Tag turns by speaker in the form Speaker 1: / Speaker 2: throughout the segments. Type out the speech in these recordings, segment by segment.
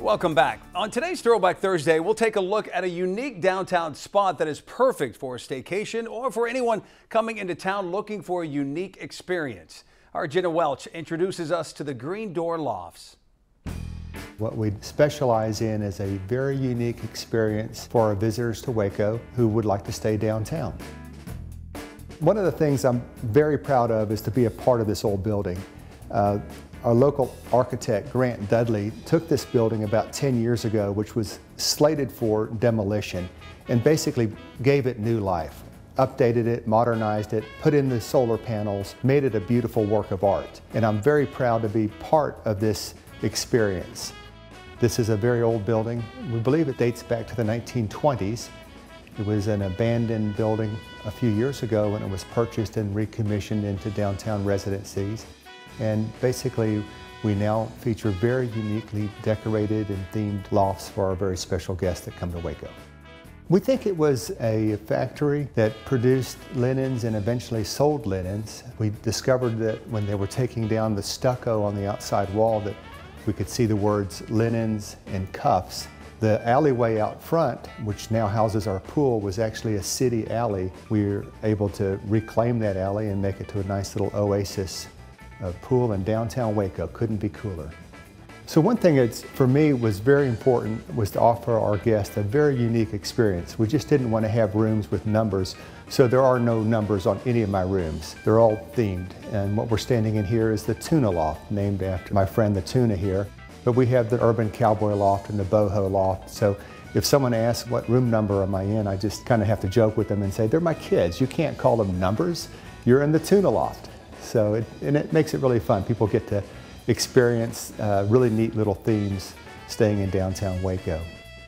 Speaker 1: Welcome back. On today's Throwback Thursday, we'll take a look at a unique downtown spot that is perfect for a staycation or for anyone coming into town looking for a unique experience. Our Jenna Welch introduces us to the Green Door Lofts.
Speaker 2: What we specialize in is a very unique experience for our visitors to Waco who would like to stay downtown. One of the things I'm very proud of is to be a part of this old building. Our local architect, Grant Dudley, took this building about 10 years ago, which was slated for demolition, and basically gave it new life. Updated it, modernized it, put in the solar panels, made it a beautiful work of art. And I'm very proud to be part of this experience. This is a very old building. We believe it dates back to the 1920s. It was an abandoned building a few years ago when it was purchased and recommissioned into downtown residencies. And basically, we now feature very uniquely decorated and themed lofts for our very special guests that come to Waco. We think it was a factory that produced linens and eventually sold linens. We discovered that when they were taking down the stucco on the outside wall that we could see the words linens and cuffs. The alleyway out front, which now houses our pool, was actually a city alley. We were able to reclaim that alley and make it to a nice little oasis pool in downtown Waco. Couldn't be cooler. So one thing that for me was very important was to offer our guests a very unique experience. We just didn't want to have rooms with numbers, so there are no numbers on any of my rooms. They're all themed, and what we're standing in here is the Tuna Loft, named after my friend the tuna here. But we have the Urban Cowboy Loft and the Boho Loft, so if someone asks what room number am I in, I just kind of have to joke with them and say, they're my kids. You can't call them numbers. You're in the Tuna Loft. So it makes it really fun. People get to experience really neat little themes staying in downtown Waco.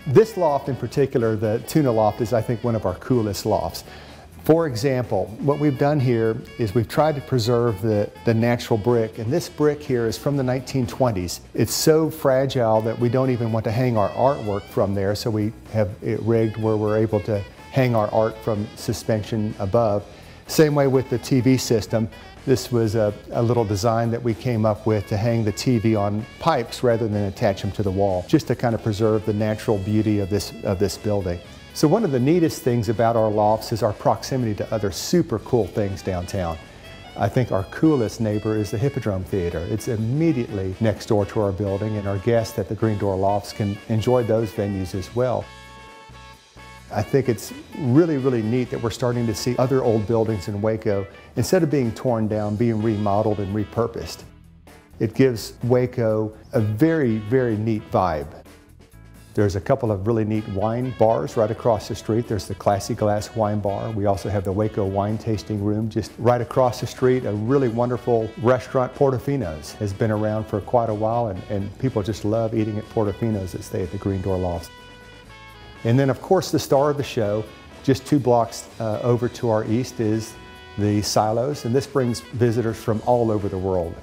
Speaker 2: This loft in particular, the Tuna Loft, is I think one of our coolest lofts. For example, what we've done here is we've tried to preserve the natural brick, and this brick here is from the 1920s. It's so fragile that we don't even want to hang our artwork from there, so we have it rigged where we're able to hang our art from suspension above. Same way with the TV system. This was a little design that we came up with to hang the TV on pipes rather than attach them to the wall, just to kind of preserve the natural beauty of this building. So one of the neatest things about our lofts is our proximity to other super cool things downtown. I think our coolest neighbor is the Hippodrome Theater. It's immediately next door to our building, and our guests at the Green Door Lofts can enjoy those venues as well. I think it's really, really neat that we're starting to see other old buildings in Waco, instead of being torn down, being remodeled and repurposed. It gives Waco a very, very neat vibe. There's a couple of really neat wine bars right across the street. There's the Classy Glass Wine Bar. We also have the Waco Wine Tasting Room just right across the street. A really wonderful restaurant, Portofino's, has been around for quite a while, and people just love eating at Portofino's that stay at the Green Door Lofts. And then, of course, the star of the show, just 2 blocks over to our east, is the Silos, and this brings visitors from all over the world.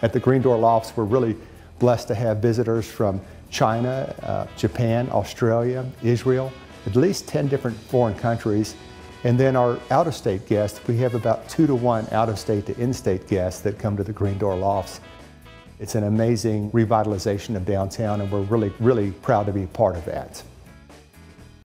Speaker 2: At the Green Door Lofts, we're really blessed to have visitors from China, Japan, Australia, Israel, at least 10 different foreign countries. And then our out-of-state guests, we have about 2 to 1 out-of-state to in-state guests that come to the Green Door Lofts. It's an amazing revitalization of downtown, and we're really, really proud to be part of that.